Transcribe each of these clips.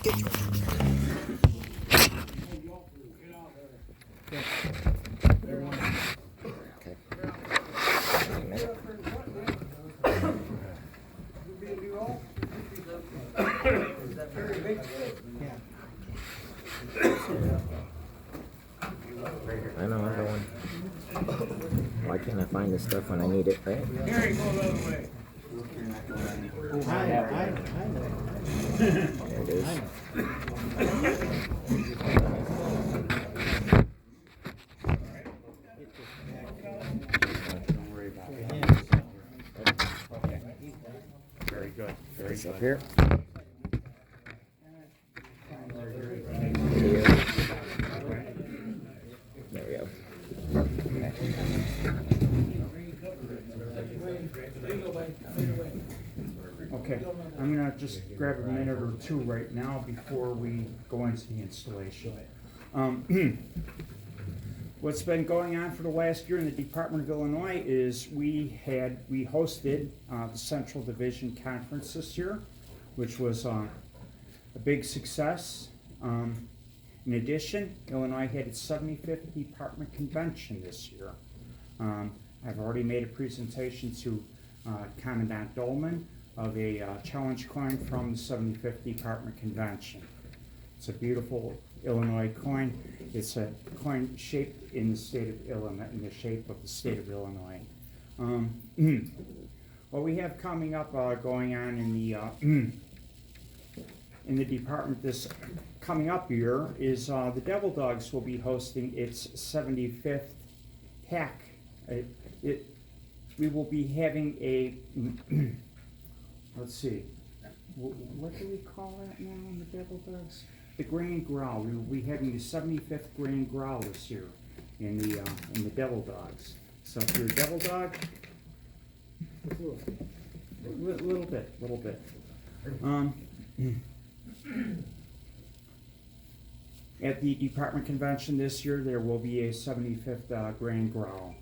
I know, I'm going. Why can't I find this stuff when I need it, right? Here, go the other way. There it is. Don't worry about it. Okay. Very good. Very It's good. up here. There we go. Okay, I'm gonna just grab a minute or two right now before we go into the installation. What's been going on for the last year in the Department of Illinois is we hosted the Central Division Conference this year, which was a big success. In addition, Illinois had its 75th Department Convention this year. I've already made a presentation to Commandant Dolman of a challenge coin from the 75th Department Convention. It's a beautiful Illinois coin. It's a coin shaped in the state of Illinois, in the shape of the state of Illinois. What we have coming up, going on in the department this coming up year is the Devil Dogs will be hosting its 75th hack. We will be having a let's see, what do we call that now in the Devil Dogs? The Grand Growl. We will be having the 75th Grand Growl this year in the Devil Dogs. So if you're a Devil Dog, little bit. At the Department Convention this year, there will be a 75th Grand Growl.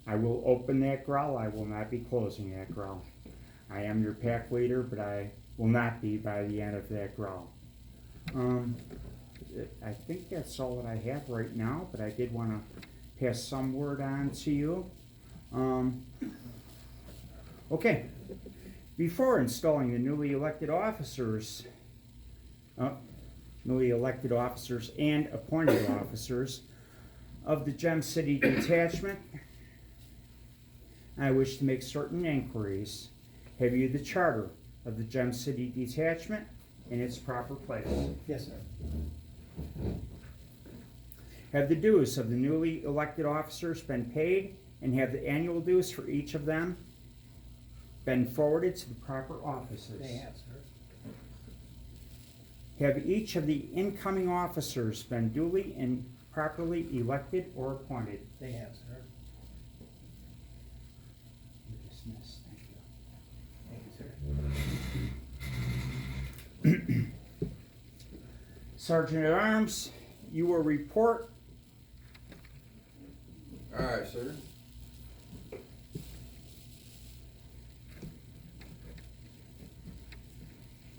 I will open that growl. I will not be closing that growl. I am your pack leader, but I will not be by the end of that growl. I think that's all that I have right now, but I did want to pass some word on to you. Okay. Before installing the newly elected officers and appointed officers of the Gem City Detachment, I wish to make certain inquiries. Have you the charter of the Gem City Detachment in its proper place? Yes, sir. Have the dues of the newly elected officers been paid, and have the annual dues for each of them been forwarded to the proper offices? They have, sir. Have each of the incoming officers been duly and properly elected or appointed? They have, sir. You're dismissed. Thank you, sir. Sergeant at Arms, you will report. All right, sir.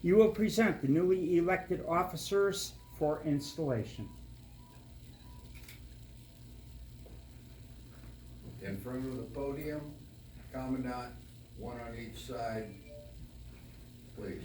You will present the newly elected officers for installation. In front of the podium, Commandant, one on each side, please.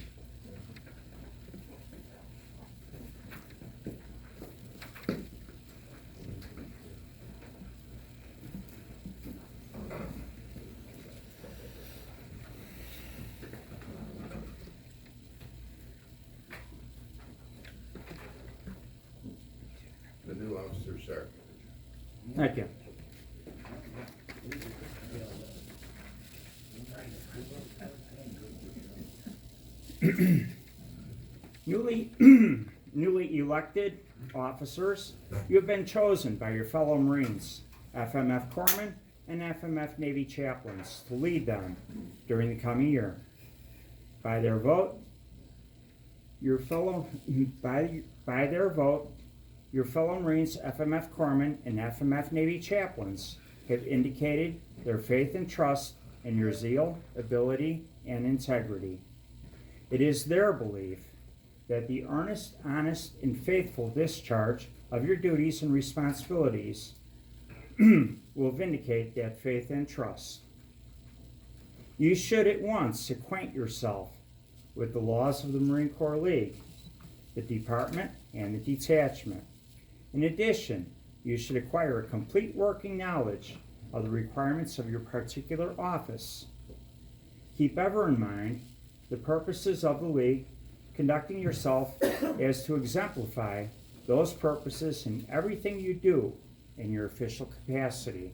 The new officer, sir. Thank you. Newly elected officers, you have been chosen by your fellow Marines, FMF Corpsmen, and FMF Navy chaplains to lead them during the coming year. By their vote, your fellow Marines, FMF Corpsmen, and FMF Navy chaplains have indicated their faith and trust in your zeal, ability, and integrity. It is their belief that the earnest, honest, and faithful discharge of your duties and responsibilities will vindicate that faith and trust. You should at once acquaint yourself with the laws of the Marine Corps League, the department, and the detachment. In addition, you should acquire a complete working knowledge of the requirements of your particular office. Keep ever in mind the purposes of the League, conducting yourself as to exemplify those purposes in everything you do in your official capacity.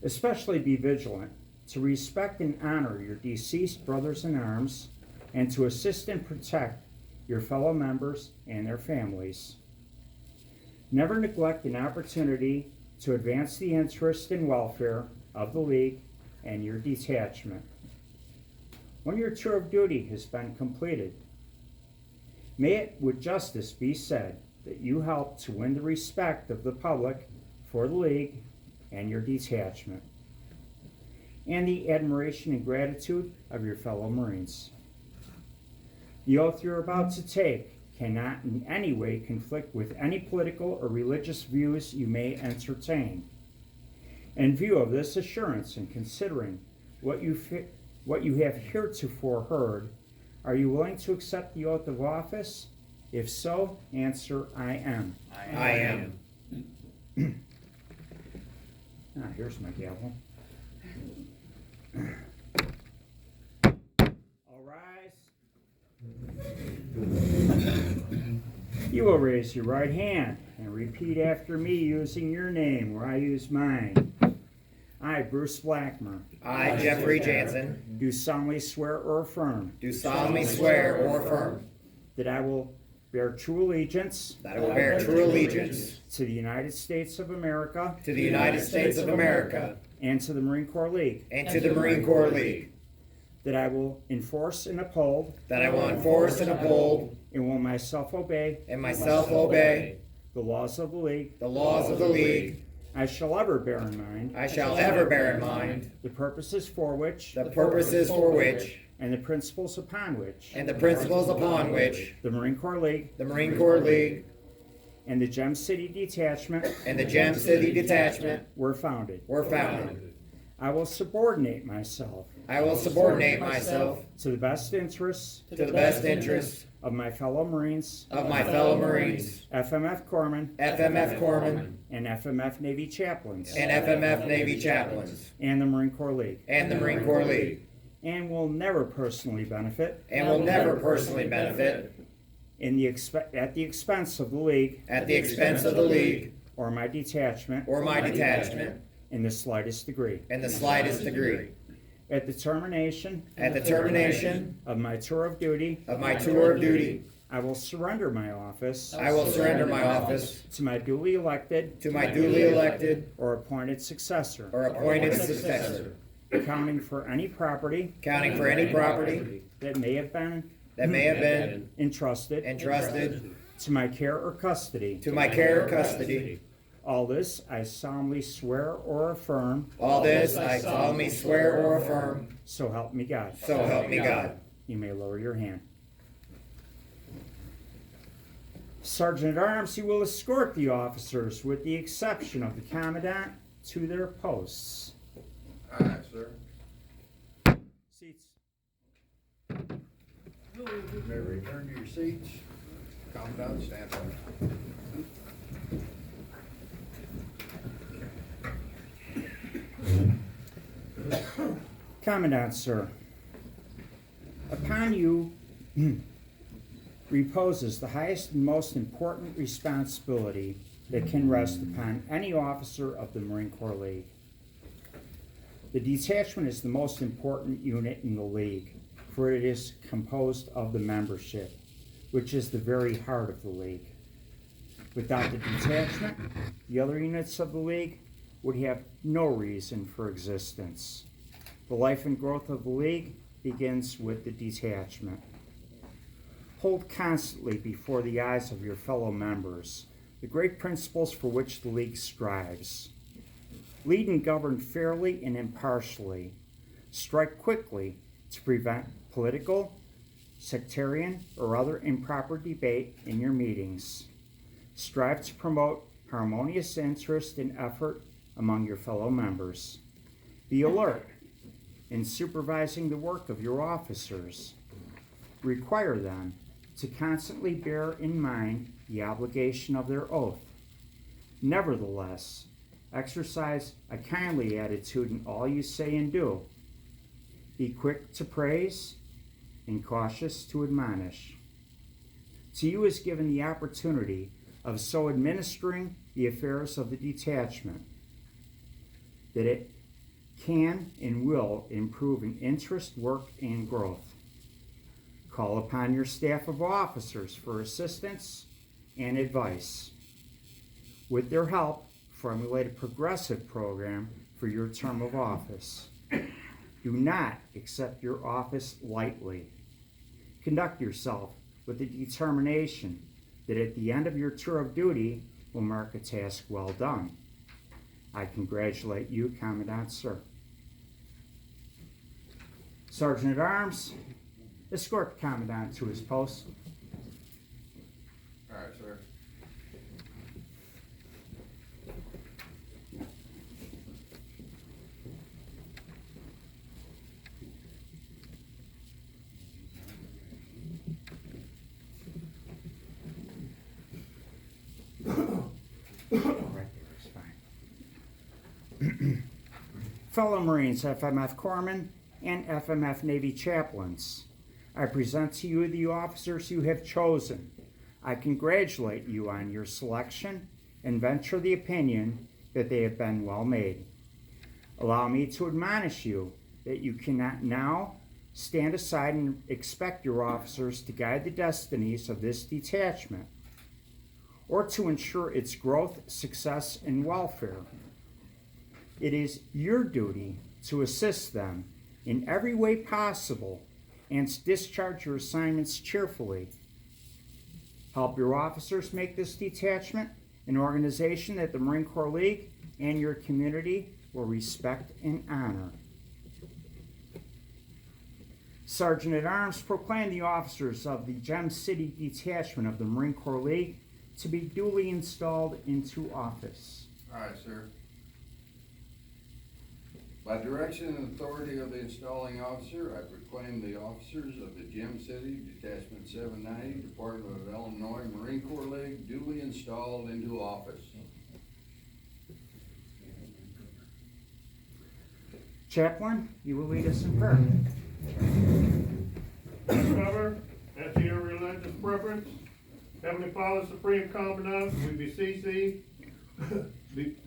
Especially be vigilant to respect and honor your deceased brothers in arms and to assist and protect your fellow members and their families. Never neglect an opportunity to advance the interest and welfare of the League and your detachment. When your tour of duty has been completed, may it with justice be said that you helped to win the respect of the public for the League and your detachment, and the admiration and gratitude of your fellow Marines. The oath you're about to take cannot in any way conflict with any political or religious views you may entertain. In view of this assurance and considering what you have heretofore heard, are you willing to accept the oath of office? If so, answer, I am. I am. Here's my gavel. All rise. You will raise your right hand and repeat after me using your name where I use mine. I, Bruce Blackmer, I, Jeffrey Jansen, do solemnly swear or affirm do solemnly swear or affirm that I will bear true allegiance that I will bear true allegiance to the United States of America to the United States of America and to the Marine Corps League, and to the Marine Corps League, that I will enforce and uphold that I will enforce and uphold and will myself obey and myself obey the laws of the League. the laws of the League. I shall ever bear in mind I shall ever bear in mind the purposes for which the purposes for which and the principles upon which and the principles upon which the Marine Corps League the Marine Corps League and the Gem City Detachment and the Gem City Detachment were founded. were founded. I will subordinate myself I will subordinate myself to the best interests to the best interests of my fellow Marines, of my fellow Marines, FMF Corpsmen, FMF Corpsmen, and FMF Navy Chaplains, and FMF Navy Chaplains, and the Marine Corps League, and the Marine Corps League, and will never personally benefit and will never personally benefit at the expense of the League at the expense of the League or my detachment or my detachment in the slightest degree. in the slightest degree. At the termination At the termination of my tour of duty, of my tour of duty, I will surrender my office I will surrender my office to my duly elected to my duly elected or appointed successor, or appointed successor, accounting for any property counting for any property that may have been that may have been entrusted entrusted to my care or custody. to my care or custody. All this I solemnly swear or affirm, All this I solemnly swear or affirm, so help me God. so help me God. You may lower your hand. Sergeant at Arms, you will escort the officers, with the exception of the Commandant, to their posts. Aye, sir. Seats. You may return to your seats. Commandant, stand by. Commandant, sir, upon you reposes the highest and most important responsibility that can rest upon any officer of the Marine Corps League. The detachment is the most important unit in the League, for it is composed of the membership, which is the very heart of the League. Without the detachment, the other units of the League would have no reason for existence. The life and growth of the League begins with the detachment. Hold constantly before the eyes of your fellow members the great principles for which the League strives. Lead and govern fairly and impartially. Strike quickly to prevent political sectarian, or other improper debate in your meetings. Strive to promote harmonious interest and effort among your fellow members. Be alert in supervising the work of your officers. Require them to constantly bear in mind the obligation of their oath. Nevertheless, exercise a kindly attitude in all you say and do. Be quick to praise and cautious to admonish. To you is given the opportunity of so administering the affairs of the detachment that it can and will improve in interest, work, and growth. Call upon your staff of officers for assistance and advice. With their help, formulate a progressive program for your term of office. Do not accept your office lightly. Conduct yourself with the determination that at the end of your tour of duty will mark a task well done. I congratulate you, Commandant, sir. Sergeant at Arms, escort the Commandant to his post. All right, sir. Right there is fine. Fellow Marines, FMF Corpsmen, and FMF Navy chaplains, I present to you the officers you have chosen. I congratulate you on your selection and venture the opinion that they have been well made. Allow me to admonish you that you cannot now stand aside and expect your officers to guide the destinies of this detachment or to ensure its growth, success, and welfare. It is your duty to assist them in every way possible and to discharge your assignments cheerfully. Help your officers make this detachment an organization that the Marine Corps League and your community will respect and honor. Sergeant at Arms, proclaim the officers of the Gem City Detachment of the Marine Corps League to be duly installed into office. All right, sir. By direction and authority of the installing officer, I proclaim the officers of the Gem City Detachment 790, Department of Illinois Marine Corps League duly installed into office. Chaplain, you will lead us in prayer. Cover, as to your religious preference. Heavenly Father, Supreme Commandant, we beseech thee,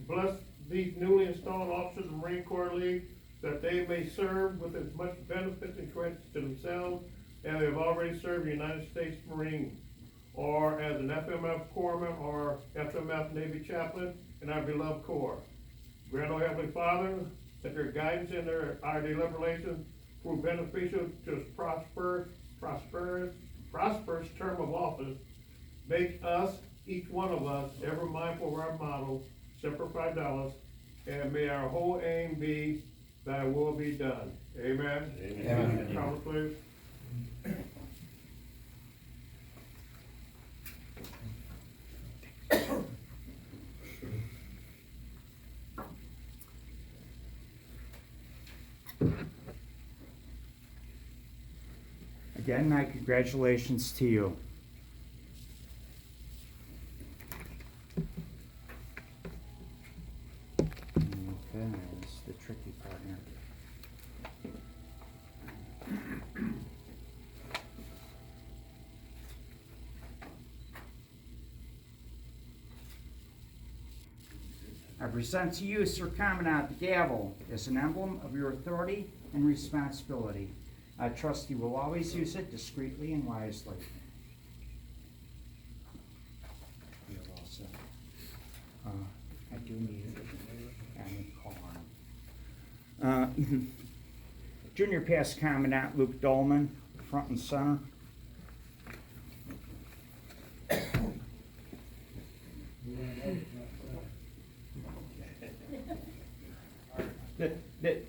bless these newly installed officers of the Marine Corps League, that they may serve with as much benefit and credit to themselves as they have already served the United States Marine, or as an FMF Corpsman or FMF Navy chaplain in our beloved Corps. Grant, O Heavenly Father, that their guidance and our deliberations prove beneficial to this prosperous term of office. Make us, each one of us, ever mindful of our motto, Semper Fidelis, and may our whole aim be thy will be done. Amen. Amen. College, please. Again, my congratulations to you. Okay, this is the tricky part here. I present to you, Sir Commandant, the gavel as an emblem of your authority and responsibility. I trust you will always use it discreetly and wisely. You're all set. I do need a call on. Junior Past Commandant Luke Dolman, front and center.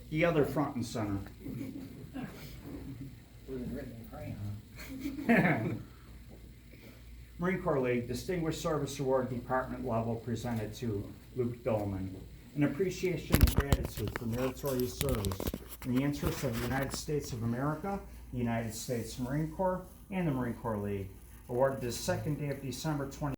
The other front and center. Wasn't written in crayon. Marine Corps League Distinguished Service Award Department level presented to Luke Dolman. In appreciation and gratitude for meritorious service in the interest of the United States of America, the United States Marine Corps, and the Marine Corps League. Awarded this second day of December 20